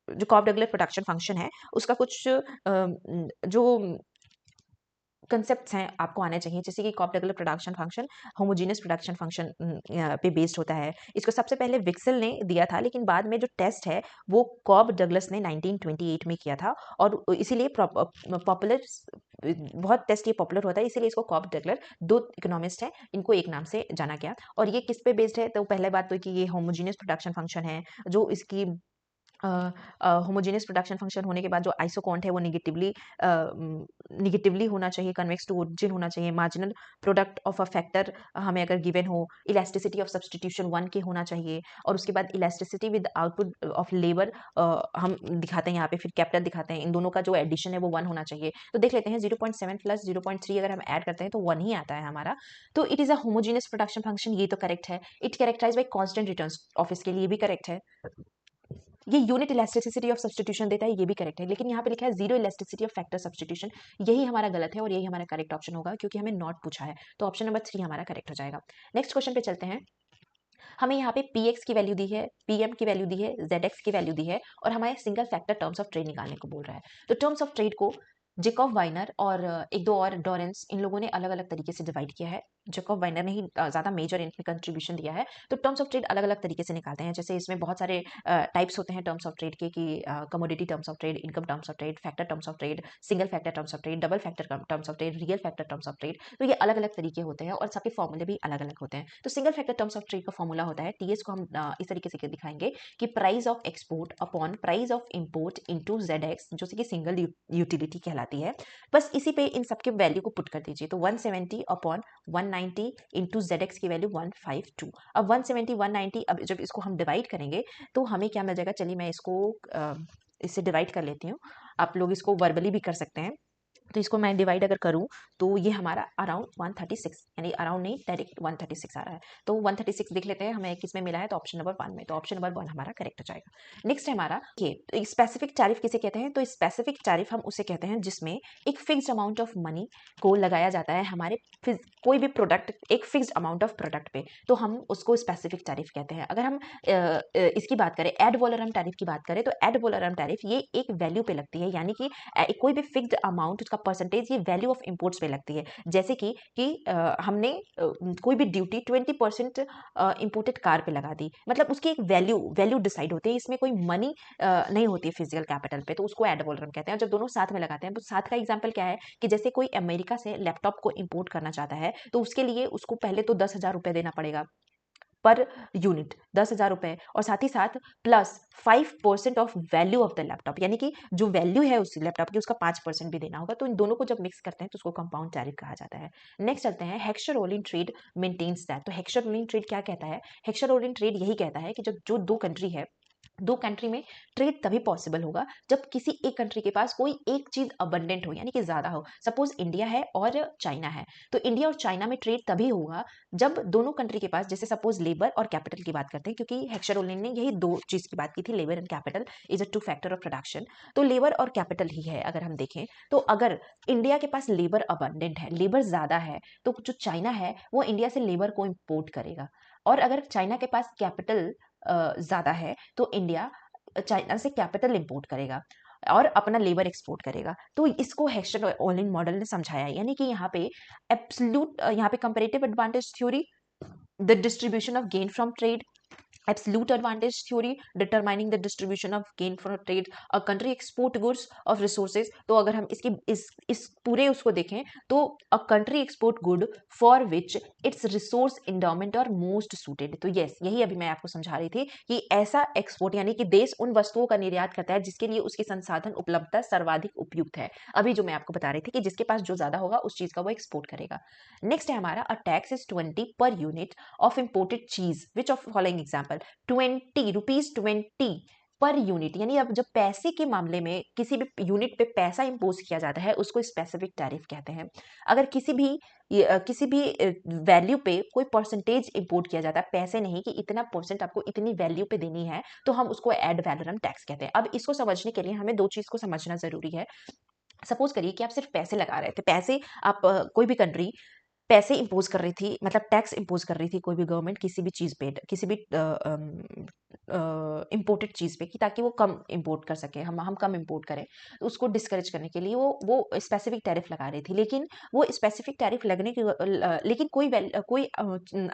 जो कॉब डगलर प्रोडक्शन फंक्शन है उसका कुछ जो कंसेप्ट्स हैं आपको आने चाहिए, जैसे कि Cobb Douglas production function homogeneous production function पे बेस्ड होता है। इसको सबसे पहले विक्सल ने दिया था, लेकिन बाद में जो टेस्ट है वो कॉब डगलस ने 1928 में किया था और इसीलिए पॉपुलर, बहुत टेस्ट ये पॉपुलर होता है, इसीलिए इसको कॉब डगलर, दो इकोनॉमिस्ट हैं, इनको एक नाम से जाना गया। और ये किस पे बेस्ड है, तो पहले बात तो कि ये होमोजेनियस प्रोडक्शन फंक्शन है, जो इसकी होमोजेनियस प्रोडक्शन फंक्शन होने के बाद जो आइसोकॉन्ट है वो निगेटिवली होना चाहिए, कन्वेक्स टू ओरिजिन होना चाहिए, marginal product of a factor हमें अगर गिवन हो, इलास्टिसिटी ऑफ सब्सटीट्यूशन 1 के होना चाहिए, और उसके बाद elasticity with output of labour हम दिखाते हैं यहाँ पे, फिर कैपिटल दिखाते हैं, इन दोनों का जो एडिशन है वो 1 होना चाहिए। तो देख लेते हैं 0.7 प्लस 0.3 अगर हम ऐड करते हैं तो 1 ही आता है हमारा। तो it is a homogeneous production function, ये तो करेक्ट है। It characterise by constant return of, इसके लिए भी करेक्ट है। ये यूनिट इलास्टिसिटी ऑफ सब्सटीट्यूशन देता है, ये भी करेक्ट है, लेकिन यहाँ पे लिखा है zero elasticity of factor substitution, यही हमारा गलत है और यही हमारा करेक्ट ऑप्शन होगा क्योंकि हमें नॉट पूछा है। तो ऑप्शन नंबर 3 हमारा करेक्ट हो जाएगा। नेक्स्ट क्वेश्चन पे चलते हैं। हमें यहाँ पे पी एक्स की वैल्यू दी है, पी एम की वैल्यू दी है, जेड एक्स की वैल्यू दी है और हमारे single factor terms of trade निकालने को बोल रहा है। तो टर्म्स ऑफ ट्रेड को जेकॉब वाइनर और एक दो और डॉरेंस, इन लोगों ने अलग अलग तरीके से डिवाइड किया है। जेकॉब वाइनर ने ही ज़्यादा मेजर इनमें कंट्रीब्यूशन दिया है। तो टर्म्स ऑफ ट्रेड अलग अलग तरीके से निकालते हैं, जैसे इसमें बहुत सारे टाइप्स होते हैं टर्म्स ऑफ ट्रेड के, कि commodity terms of trade, income terms of trade, factor terms of trade, single factor terms of trade, double factor terms of trade, real factor terms of trade. तो ये अलग अलग तरीके होते हैं और सबके फॉर्मूले भी अलग अलग होते हैं। तो single factor terms of trade का फॉर्मूला होता है, टीएस को हम इस तरीके से दिखाएंगे कि price of export upon price of import into Z x, जो कि सिंगल यूटिलिटी कहलाती है। बस इसी पे इन सबके वैल्यू को पुट कर दीजिए, तो 170 अपॉन 190 इंटू जेड एक्स की वैल्यू 152। अब 170 190, अब जब इसको हम डिवाइड करेंगे तो हमें क्या मिल जाएगा, चलिए मैं इसको इससे डिवाइड कर लेती हूँ, आप लोग इसको वर्बली भी कर सकते हैं। तो इसको मैं डिवाइड अगर करूं तो ये हमारा अराउंड 136, यानी अराउंड नहीं, डायरेक्ट 136 आ रहा है। तो 136 देख लेते हैं हमें किस में मिला है, तो ऑप्शन नंबर 1 में, तो ऑप्शन नंबर 1 हमारा करेक्ट हो जाएगा। नेक्स्ट है हमारा ये स्पेसिफिक टैरिफ किसे कहते हैं, तो स्पेसिफिक टैरिफ हम उसे कहते हैं जिसमें एक फिक्स्ड अमाउंट ऑफ मनी को लगाया जाता है हमारे कोई भी प्रोडक्ट, एक फिक्स्ड अमाउंट ऑफ प्रोडक्ट पे, तो हम उसको स्पेसिफिक टैरिफ कहते हैं। अगर हम इसकी बात करें, एड वॉलरम टैरिफ की बात करें, तो एड वॉलरम टैरिफ ये एक वैल्यू पे लगती है, यानी कि कोई भी फिक्स्ड अमाउंट उसका परसेंटेज ये वैल्यू ऑफ इंपोर्ट्स पे लगती है। जैसे कि हमने कोई भी ड्यूटी 20% इंपोर्टेड कार पे लगा दी, मतलब उसकी एक वैल्यू डिसाइड होती है, इसमें कोई मनी नहीं होती है फिजिकल कैपिटल पे, तो उसको एड वॉलरम कहते हैं। और जब दोनों साथ में लगाते हैं, तो साथ का एग्जाम्पल क्या है कि जैसे कोई अमेरिका से लैपटॉप को इंपोर्ट करना चाहता है, तो उसके लिए उसको पहले तो 10,000 रुपये देना पड़ेगा पर यूनिट, 10,000 रुपये, और साथ ही साथ plus 5% of value of the laptop, यानी कि जो वैल्यू है उस लैपटॉप की उसका 5% भी देना होगा। तो इन दोनों को जब मिक्स करते हैं तो उसको कंपाउंड टैरिफ कहा जाता है। नेक्स्ट चलते हैं, Heckscher Ohlin trade maintains that. तो हेक्सर रोलिंग ट्रेड क्या कहता है, हेक्सर रोलिंग ट्रेड यही कहता है कि जब जो दो कंट्री है, दो कंट्री में ट्रेड तभी पॉसिबल होगा जब किसी एक कंट्री के पास कोई एक चीज अबंडेंट हो, यानी कि ज्यादा हो। सपोज इंडिया है और चाइना है, तो इंडिया और चाइना में ट्रेड तभी होगा जब दोनों कंट्री के पास, जैसे सपोज लेबर और कैपिटल की बात करते हैं, क्योंकि हेक्सर रोलिन ने यही दो चीज की बात की थी, labour and capital is a two factor of production. तो लेबर और कैपिटल ही है अगर हम देखें, तो अगर इंडिया के पास लेबर अबंडेंट है, लेबर ज्यादा है, तो जो चाइना है वो इंडिया से लेबर को इम्पोर्ट करेगा। और अगर चाइना के पास कैपिटल ज्यादा है तो इंडिया चाइना से कैपिटल इंपोर्ट करेगा और अपना लेबर एक्सपोर्ट करेगा। तो इसको हेक्सर रोलिन मॉडल ने समझाया है, यानी कि यहाँ पे एब्सोल्यूट, यहाँ पे comparative advantage theory, the distribution of gain from trade, Absolute advantage theory determining the distribution of gain for trade, a country export goods of resources। तो अगर हम इसकी इस पूरे उसको देखें तो a country export good for which its resource endowment are most suited। तो यस, यही अभी मैं आपको समझा रही थी कि ऐसा एक्सपोर्ट यानी कि देश उन वस्तुओं का निर्यात करता है जिसके लिए उसकी संसाधन उपलब्धता सर्वाधिक उपयुक्त है। अभी जो मैं आपको बता रही थी कि जिसके पास जो ज्यादा होगा उस चीज का वो एक्सपोर्ट करेगा। नेक्स्ट है हमारा, a tax is 20 per unit of imported चीज विच of following example. 20 per unit, यानी अब जब पैसे के मामले में किसी भी यूनिट पे पैसा इंपोज किया जाता है उसको स्पेसिफिक टैरिफ कहते हैं। अगर किसी भी वैल्यू पे कोई परसेंटेज इंपोर्ट किया जाता है, पैसे नहीं कि इतना परसेंट आपको इतनी वैल्यू पे देनी है, तो हम उसको एड वैलोरम टैक्स कहते हैं। अब इसको समझने के लिए हमें दो चीज को समझना जरूरी है। सपोज करिए कि आप सिर्फ पैसे लगा रहे थे, पैसे आप कोई भी कंट्री पैसे इंपोज कर रही थी, मतलब टैक्स इंपोज कर रही थी कोई भी गवर्नमेंट किसी भी चीज पे, किसी भी इंपोर्टेड चीज पे, कि ताकि वो कम इंपोर्ट कर सके, हम कम इंपोर्ट करें, तो उसको डिस्करेज करने के लिए वो स्पेसिफिक टैरिफ लगा रही थी। लेकिन वो स्पेसिफिक टैरिफ लगने की लेकिन कोई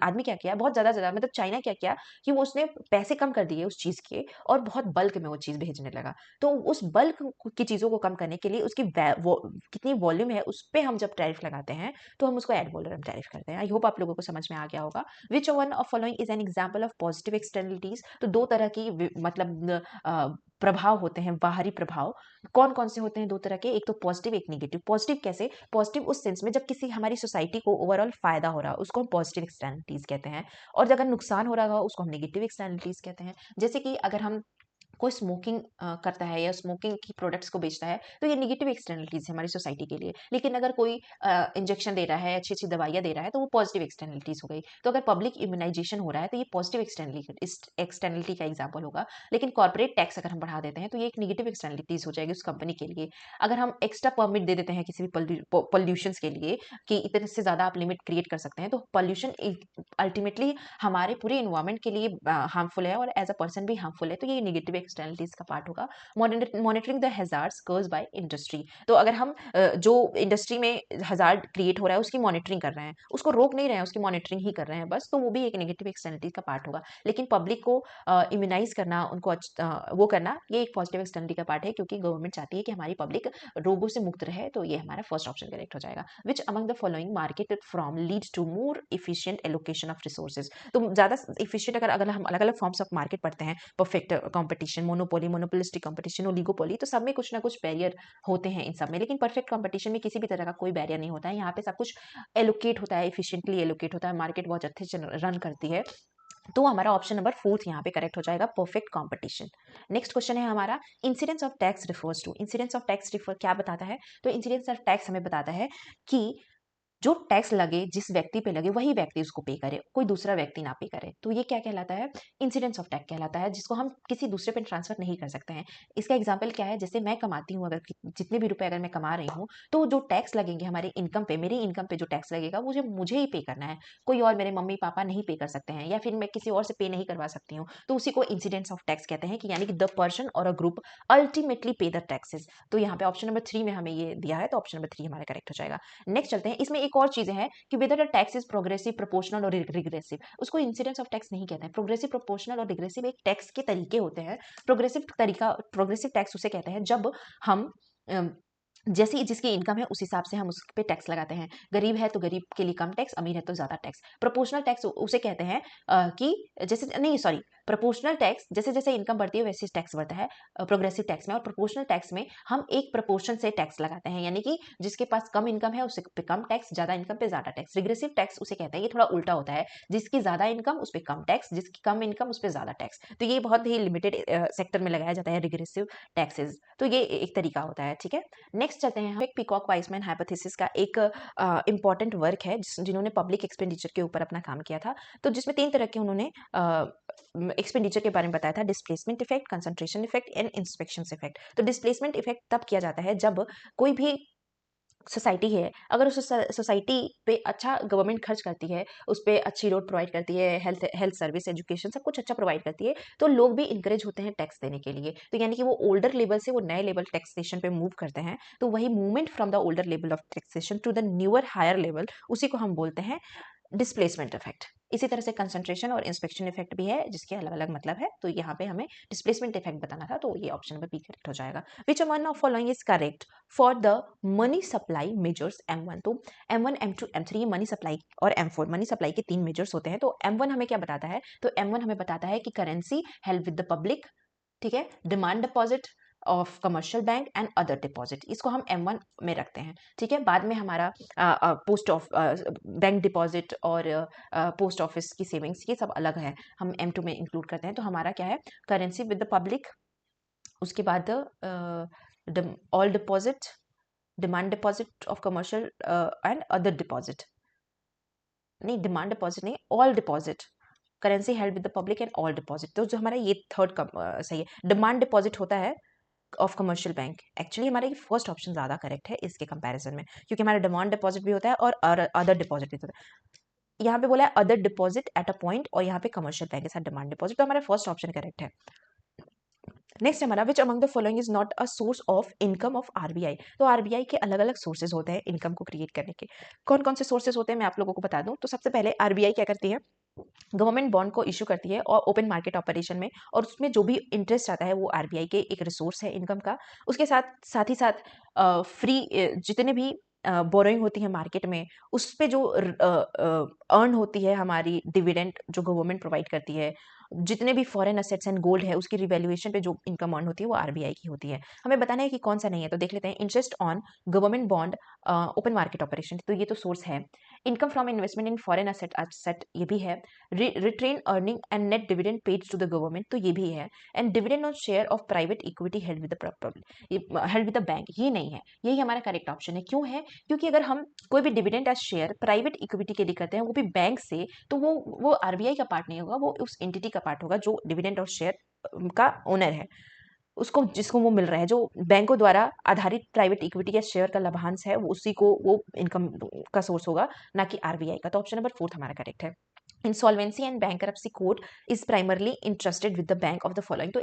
आदमी क्या किया, बहुत ज्यादा मतलब चाइना क्या किया कि वो उसने पैसे कम कर दिए उस चीज के और बहुत बल्क में वो चीज भेजने लगा। तो उस बल्क की चीजों को कम करने के लिए उसकी कितनी वॉल्यूम है उस पर हम जब टैरिफ लगाते हैं तो हम उसको एड वैलोरम टैरिफ करते हैं। आई होप आप लोगों को समझ में आ गया होगा। Which one of following is an example of positive externalities. तो दो तरह की मतलब प्रभाव होते हैं, बाहरी प्रभाव। कौन कौन से होते हैं दो तरह के, एक तो पॉजिटिव एक नेगेटिव। पॉजिटिव कैसे, पॉजिटिव उस सेंस में जब किसी हमारी सोसाइटी को ओवरऑल फायदा हो रहा है उसको हम पॉजिटिव एक्सटर्नलिटीज कहते हैं, और अगर नुकसान हो रहा हो उसको हम नेगेटिव एक्सटर्नलिटीज कहते हैं। जैसे कि अगर हम कोई स्मोकिंग करता है या स्मोकिंग की प्रोडक्ट्स को बेचता है तो ये नेगेटिव एक्सटर्नलिटीज है हमारी सोसाइटी के लिए। लेकिन अगर कोई इंजेक्शन दे रहा है, अच्छी अच्छी दवाइयाँ दे रहा है, तो वो पॉजिटिव एक्सटर्नलिटीज हो गई। तो अगर पब्लिक इम्यूनाइजेशन हो रहा है तो ये पॉजिटिव एक्सटर्नलिटी का एग्जाम्पल होगा। लेकिन कॉर्पोरेट टैक्स अगर हम बढ़ा देते हैं तो ये एक नेगेटिव एक्सटर्नलिटीज हो जाएगी उस कंपनी के लिए। अगर हम एक्स्ट्रा परमिट दे देते हैं किसी भी पॉल्यूशन के लिए कि इतने से ज्यादा आप लिमिट क्रिएट कर सकते हैं, तो पॉल्यूशन अल्टीमेटली हमारे पूरे इन्वायरमेंट के लिए हार्मफुल है और एज अ पर्सन भी हार्मफुल है। तो ये नेगेटिव एक्सटर्नलिटीज का पार्ट होगा। Monitoring the hazards caused by industry. तो अगर हम जो इंडस्ट्री में हैजार्ड क्रिएट हो रहा है उसकी मॉनिटरिंग कर रहे हैं, उसको रोक नहीं रहे हैं, उसकी मॉनिटरिंग ही कर रहे हैं बस, तो वो भी एक नेगेटिव एक्सटर्नलिटी का पार्ट होगा। लेकिन पब्लिक को इम्यूनाइज करना, उनको वो करना, ये एक पॉजिटिव एक्सटर्नलिटी का पार्ट है, क्योंकि गवर्नमेंट चाहती है कि हमारी पब्लिक रोगों से मुक्त रहे। तो ये हमारा फर्स्ट ऑप्शन करेक्ट हो जाएगा। Which among the following marketed from leads to more efficient allocation of resources. तो ज्यादा इफिशिएंट अगर अगर हम अलग अलग फॉर्म्स ऑफ मार्केट पढ़ते हैं, perfect competition, monopoly, monopolistic competition, oligopoly, तो सब में कुछ ना कुछ बैरियर होते हैं इन सब में। लेकिन परफेक्ट कंपटीशन में किसी भी तरह का कोई बैरियर नहीं होता है, यहाँ पे सब कुछ एलोकेट होता है, इफिशिएंटली एलोकेट होता है, मार्केट बहुत अच्छे से रन करती है। तो हमारा ऑप्शन नंबर 4 यहाँ पे करेक्ट हो जाएगा, परफेक्ट कंपटीशन। नेक्स्ट क्वेश्चन है हमारा, incidence of tax refers to. Incidence of tax refer क्या बताता है, तो इंसिडेंस ऑफ टैक्स हमें बताता है कि जो टैक्स लगे जिस व्यक्ति पे लगे वही व्यक्ति उसको पे करे, कोई दूसरा व्यक्ति ना पे करे। तो ये क्या कहलाता है, इंसिडेंस ऑफ टैक्स कहलाता है, जिसको हम किसी दूसरे पे ट्रांसफर नहीं कर सकते हैं। इसका एग्जांपल क्या है, जैसे मैं कमाती हूँ, अगर जितने भी रुपए अगर मैं कमा रही हूँ, तो जो टैक्स लगेंगे हमारे इनकम पे, मेरी इनकम पे जो टैक्स लगेगा मुझे ही पे करना है, कोई और मेरे मम्मी पापा नहीं पे कर सकते हैं, या फिर मैं किसी और से पे नहीं करवा सकती हूँ। तो उसी को इंसिडेंस ऑफ टैक्स कहते हैं, कि यानी कि द पर्सन और अ ग्रुप अल्टीमेटली पे द टैक्सेस। तो यहाँ पे ऑप्शन नंबर 3 में हमें ये दिया है, तो ऑप्शन नंबर 3 हमारा करेक्ट हो जाएगा। नेक्स्ट चलते हैं, इसमें एक और चीजें हैं कि whether the tax is progressive, proportional और रिग्रेसिव। उसको इंसिडेंस ऑफ टैक्स नहीं कहते हैं। प्रोग्रेसिव, प्रोपोर्शनल और रिग्रेसिव एक टैक्स के तरीके होते हैं। प्रोग्रेसिव टैक्स उसे कहते हैं जब हम जैसी जिसकी इनकम है उस हिसाब से हम उस पे टैक्स लगाते हैं। गरीब है तो गरीब के लिए कम टैक्स, अमीर है तो ज्यादा टैक्स। प्रोपोर्शनल टैक्स उसे कहते हैं कि जैसे नहीं सॉरी प्रोपोर्शनल टैक्स जैसे जैसे इनकम बढ़ती है वैसे टैक्स बढ़ता है प्रोग्रेसिव टैक्स में। और प्रोपोर्शनल टैक्स में हम एक प्रपोर्शन से टैक्स लगाते हैं, यानी कि जिसके पास कम इनकम है उसे पे कम टैक्स, ज्यादा इनकम पे ज्यादा टैक्स। रिग्रेसिव टैक्स उसे कहते हैं, ये थोड़ा उल्टा होता है, जिसकी ज्यादा इनकम उस पर कम टैक्स, जिसकी कम इनकम उस पर ज्यादा टैक्स। तो ये बहुत ही लिमिटेड सेक्टर में लगाया जाता है रिग्रेसिव टैक्सेस। तो ये एक तरीका होता है, ठीक है। नेक्स्ट चलते हैं हम, एक पीकॉक वाइसमैन हाइपोथेसिस का एक इंपॉर्टेंट वर्क है जिन्होंने पब्लिक एक्सपेंडिचर के ऊपर अपना काम किया था। तो जिसमें 3 तरह के उन्होंने एक्सपेंडिचर के बारे में बताया था, displacement effect, concentration effect and inspection effect. तो डिस्प्लेसमेंट इफेक्ट तब किया जाता है जब कोई भी सोसाइटी है, अगर उस सोसाइटी पे अच्छा गवर्नमेंट खर्च करती है, उस पर अच्छी रोड प्रोवाइड करती है, हेल्थ सर्विस, एजुकेशन सब कुछ अच्छा प्रोवाइड करती है, तो लोग भी इंकरेज होते हैं टैक्स देने के लिए। तो यानी कि वो ओल्डर लेवल से वो नए लेवल टैक्सेशन पे मूव करते हैं। तो वही movement from the older level of taxation to the newer higher level, उसी को हम बोलते हैं डिस्प्लेसमेंट इफेक्ट। इसी तरह से कंसंट्रेशन और इंस्पेक्शन इफेक्ट भी है, जिसके अलग अलग मतलब है। तो यहाँ पे हमें डिस्प्लेसमेंट इफेक्ट बताना था, तो ये ऑप्शन नंबर बी करेक्ट हो जाएगा। Which one of following is correct for the money supply measures M1। तो M1, M2, M3 money supply और M4 मनी सप्लाई के 3 मेजर्स होते हैं। तो M1 हमें क्या बताता है? तो M1 हमें बताता है कि currency help with the public, ठीक है, demand deposit of commercial bank and other deposit, इसको हम M1 में रखते हैं, ठीक है। बाद में हमारा पोस्ट ऑफ बैंक डिपॉजिट और पोस्ट ऑफिस की सेविंग्स, ये सब अलग है, हम M2 में इंक्लूड करते हैं। तो हमारा क्या है? करेंसी विद द पब्लिक, उसके बाद all deposit, demand deposit of commercial and other deposit, नहीं डिमांड डिपॉजिट नहीं, all deposit, currency held with the public and all deposit. तो जो हमारा ये थर्ड सही है। डिमांड डिपॉजिट होता है ऑफ कमर्शियल बैंक। एक्चुअली हमारा ये फर्स्ट ऑप्शन ज़्यादा करेक्ट है इसके कंपैरिजन में, क्योंकि हमारा डिमांड डिपॉजिट भी होता है और अदर डिपॉजिट भी होता है। यहाँ पे बोला है other deposit at a point, और यहाँ पे कमर्शियल बैंक के साथ डिमांड डिपॉजिट, तो हमारा फर्स्ट ऑप्शन करेक्ट है। नेक्स्ट हमारा विच among the following is not a source of income of RBI. तो आरबीआई के अलग अलग सोर्सेज होते हैं इनकम को क्रिएट करने के। कौन कौन से सोर्सेज होते हैं मैं आप लोगों को बता दूं। तो सबसे पहले आरबीआई क्या करती है? गवर्नमेंट बॉन्ड को इशू करती है और ओपन मार्केट ऑपरेशन में, और उसमें जो भी इंटरेस्ट आता है वो आरबीआई के एक रिसोर्स है इनकम का। उसके साथ साथ ही साथ फ्री जितने भी बोरोइंग होती है मार्केट में, उस पे जो अर्न होती है हमारी डिविडेंड जो गवर्नमेंट प्रोवाइड करती है, जितने भी फॉरेन असेट्स एंड गोल्ड है उसकी रिवैल्यूएशन पे जो इनकम अर्न होती है वो आरबीआई की होती है। हमें बताना है कि कौन सा नहीं है, तो देख लेते हैं। Interest on government bond open market operation, तो ये तो सोर्स है। Income from investment in foreign asset ये भी है। Retain earning and net dividend paid to the government, तो ये भी है। And dividend on share of private equity held with the bank, ये नहीं है। यही हमारा करेक्ट ऑप्शन है। क्यों है? क्योंकि अगर हम कोई भी dividend as share private equity के लिए करते हैं, वो भी बैंक से, तो वो आरबीआई का पार्ट नहीं होगा, वो उस एंटिटी का पार्ट होगा जो डिविडेंड और शेयर का ओनर है, उसको जिसको वो मिल रहा है, जो बैंकों द्वारा आधारित प्राइवेट इक्विटी या शेयर का लाभांश है, वो उसी को वो इनकम का सोर्स होगा, ना कि आरबीआई का। तो ऑप्शन नंबर 4 हमारा करेक्ट है। Insolvency and bankruptcy code is primarily interested with the bank of the following. तो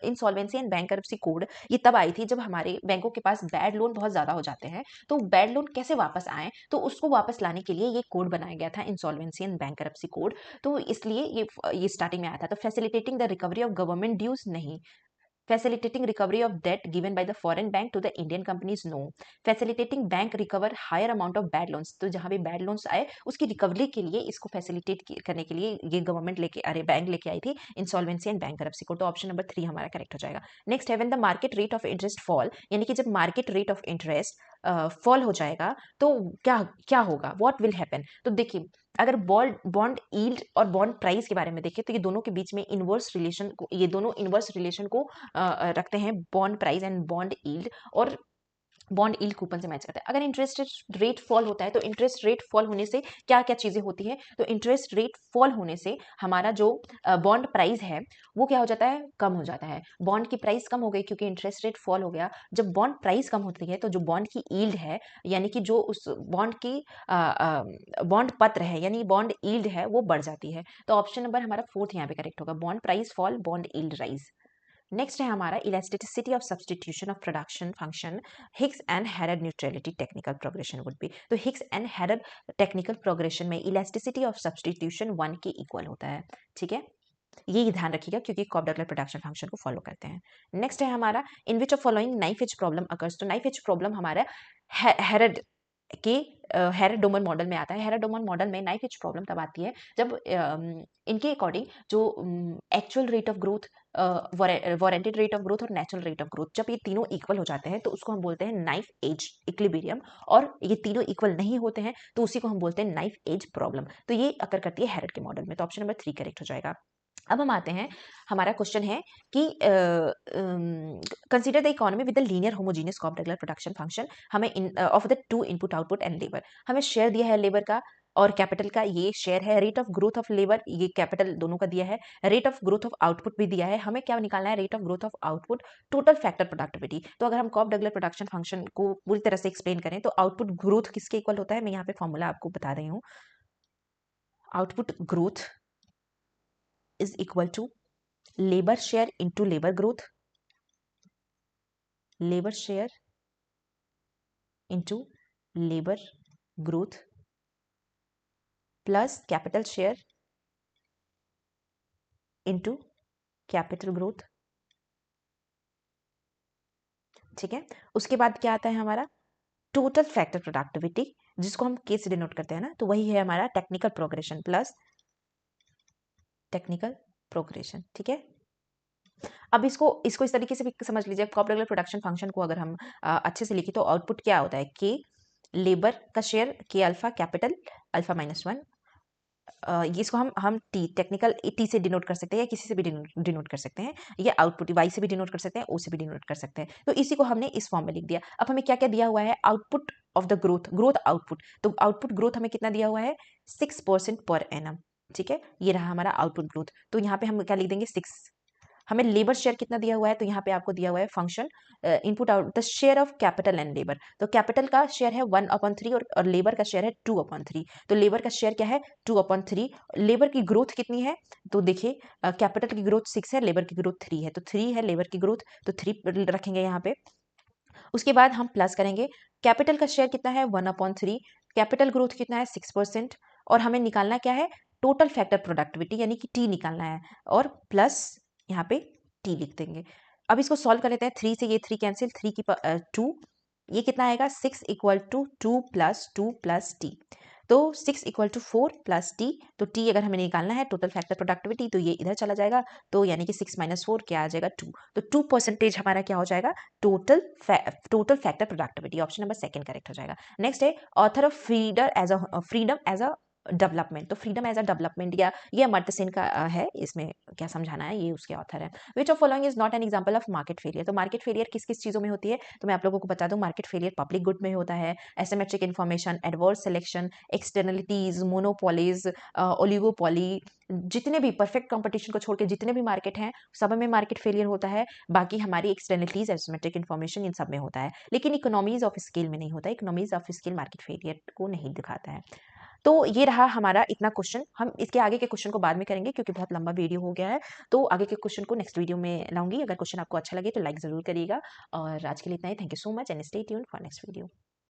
इंसॉल्वेंसी एंड बैंकरप्सी कोड ये तब आई थी जब हमारे बैंकों के पास बैड लोन बहुत ज्यादा हो जाते हैं। तो बैड लोन कैसे वापस आए, तो उसको वापस लाने के लिए ये कोड बनाया गया था, इंसॉल्वेंसी एंड बैंकरप्सी कोड। तो इसलिए ये स्टार्टिंग में आया था। तो facilitating the recovery of government dues नहीं। Facilitating recovery of debt given by the foreign bank to the Indian companies, no. Facilitating bank recover higher amount of bad loans, तो जहाँ भी bad loans आए उसकी रिकवरी के लिए, इसको facilitate करने के लिए ये गवर्नमेंट बैंक लेके आई थी इंसॉल्वेंसी एंड बैंकरप्सी को। तो ऑप्शन नंबर 3 हमारा करेक्ट हो जाएगा। नेक्स्ट है, when the market rate of interest fall, यानी कि जब market rate of interest fall हो जाएगा तो क्या क्या होगा, व्हाट विल हैपन। तो देखिए, अगर बॉन्ड यील्ड और बॉन्ड प्राइस के बारे में देखें तो ये दोनों के बीच में इनवर्स रिलेशन को, ये दोनों इनवर्स रिलेशन को रखते हैं, bond price and bond yield, और बॉन्ड यील्ड कूपन से मैच करता है। अगर इंटरेस्ट रेट फॉल होता है तो इंटरेस्ट रेट फॉल होने से क्या क्या चीजें होती है, तो इंटरेस्ट रेट फॉल होने से हमारा जो बॉन्ड प्राइस है वो क्या हो जाता है, कम हो जाता है। बॉन्ड की प्राइस कम हो गई क्योंकि इंटरेस्ट रेट फॉल हो गया। जब बॉन्ड प्राइस कम होती है तो जो बॉन्ड की यील्ड है, यानी कि जो उस बॉन्ड की बॉन्ड पत्र है यानी बॉन्ड यील्ड है, वो बढ़ जाती है। तो ऑप्शन नंबर हमारा 4 यहाँ पे करेक्ट होगा, bond price fall, bond yield rise. Next है हमारा elasticity of substitution of production function, Hicks and Harrod neutrality technical progression would be. तो Hicks and Harrod technical progression में इलास्टिसिटी ऑफ सब्सटीट्यूशन 1 के equal होता है, ठीक है। ये ध्यान रखिएगा क्योंकि कॉप-डॉगलर प्रोडक्शन फंक्शन को फॉलो करते हैं। नेक्स्ट है हमारा, in which of following knife edge problem occurs. तो नाइफ एज प्रॉब्लम हमारा हेरेड के हेरेड डोमन मॉडल में आता है। हेरेड डोमन मॉडल में नाइफ एज प्रॉब्लम तब आती है जब इनके अकॉर्डिंग जो actual rate of growth, warranted rate of growth और नेचुरल रेट ऑफ ग्रोथ, जब ये तीनों इक्वल हो जाते हैं तो उसको हम बोलते हैं नाइफ एज इक्विलिब्रियम, और ये तीनों इक्वल नहीं होते हैं तो उसी को हम बोलते हैं नाइफ एज प्रॉब्लम। तो ये अकर करती है हेरेड के मॉडल में। तो ऑप्शन नंबर 3 करेक्ट हो जाएगा। अब हम आते हैं, हमारा क्वेश्चन है कि consider the economy with the linear homogeneous Cobb regular production function. हमें of the two input output and labour, हमें शेयर दिया है लेबर का और कैपिटल का, ये शेयर है। Rate of growth of labour, ये कैपिटल दोनों का दिया है। Rate of growth of output भी दिया है। हमें क्या निकालना है, rate of growth of output, total factor productivity. तो अगर हम कॉप रेगुलर प्रोडक्शन फंक्शन को पूरी तरह से एक्सप्लेन करें तो आउटपुट ग्रोथ किसके इक्वल होता है, मैं यहाँ पे फॉर्मूला आपको बता रही हूँ। Output growth is equal to labour share into labour growth, labour share into labour growth plus capital share into capital growth. ठीक है, उसके बाद क्या आता है हमारा टोटल फैक्टर प्रोडक्टिविटी, जिसको हम के से डिनोट करते हैं ना, तो वही है हमारा technical progression plus technical progression. ठीक है, अब इसको इसको इस तरीके से भी समझ लीजिए, कॉपरेगुलर प्रोडक्शन फंक्शन को अगर हम अच्छे से लिखें तो आउटपुट क्या होता है, के लेबर का शेयर के अल्फा कैपिटल अल्फा -1, इसको हम टी टेक्निकल टी से डिनोट कर सकते हैं या किसी से भी डिनोट कर सकते हैं, या आउटपुट वाई से भी डिनोट कर सकते हैं, ओ से भी डिनोट कर सकते हैं। तो इसी को हमने इस फॉर्म में लिख दिया। अब हमें क्या क्या दिया हुआ है, output of the growth output, तो आउटपुट ग्रोथ हमें कितना दिया हुआ है 6% पर एनम। ठीक है, ये रहा हमारा आउटपुट ग्रोथ। तो यहाँ पे हम क्या लिख देंगे 6। हमें लेबर शेयर कितना दिया हुआ है, तो यहाँ पे आपको दिया हुआ है function input out the share of capital and labour. तो कैपिटल का शेयर है 1/3 और लेबर का शेयर है 2/3। तो लेबर का शेयर क्या है 2/3। लेबर की ग्रोथ कितनी है, तो देखिए कैपिटल की ग्रोथ 6 है, लेबर की ग्रोथ 3 है, तो 3 है लेबर की ग्रोथ, तो 3 रखेंगे यहाँ पे। उसके बाद हम प्लस करेंगे, कैपिटल का शेयर कितना है 1/3, कैपिटल ग्रोथ कितना है 6%, और हमें निकालना क्या है टोटल फैक्टर प्रोडक्टिविटी यानी कि टी निकालना है, और प्लस यहाँ पे टी लिख देंगे। अब इसको सॉल्व कर लेते हैं, 3 से ये 3 कैंसिल, 3 की 2, ये कितना आएगा 6 = 2 + 2 + टी, तो 6 = 4 + टी। तो टी अगर हमें निकालना है टोटल फैक्टर प्रोडक्टिविटी, तो ये इधर चला जाएगा, तो यानी कि 6 - 4 क्या आ जाएगा 2, तो 2% हमारा क्या हो जाएगा total factor productivity. Option number second correct हो जाएगा। नेक्स्ट है author of freedom as a development, तो फ्रीडम एज अ डेवलपमेंट या ये अमर्त्य सेन का है, इसमें क्या समझाना है, ये उसके ऑथर है। विच of following is not an example of market failure, तो मार्केट फेलियर किस किस चीजों में होती है, तो मैं आप लोगों को बता दूं, मार्केट फेलियर पब्लिक गुड में होता है, asymmetric information, adverse selection, externalities, monopolies, oligopoly, जितने भी परफेक्ट कंपटीशन को छोड़ के जितने भी मार्केट हैं सब में मार्केट फेलियर होता है। बाकी हमारी एक्सटर्नलिटीज, एसिमेट्रिक इन्फॉर्मेशन, इन सब में होता है, लेकिन इकोनॉमीज ऑफ स्केल में नहीं होता। Economies of scale market failure को नहीं दिखाता है। तो ये रहा हमारा इतना क्वेश्चन। हम इसके आगे के क्वेश्चन को बाद में करेंगे क्योंकि बहुत लंबा वीडियो हो गया है, तो आगे के क्वेश्चन को नेक्स्ट वीडियो में लाऊंगी। अगर क्वेश्चन आपको अच्छा लगे तो लाइक जरूर करिएगा, और आज के लिए इतना ही। Thank you so much and stay tuned for next video.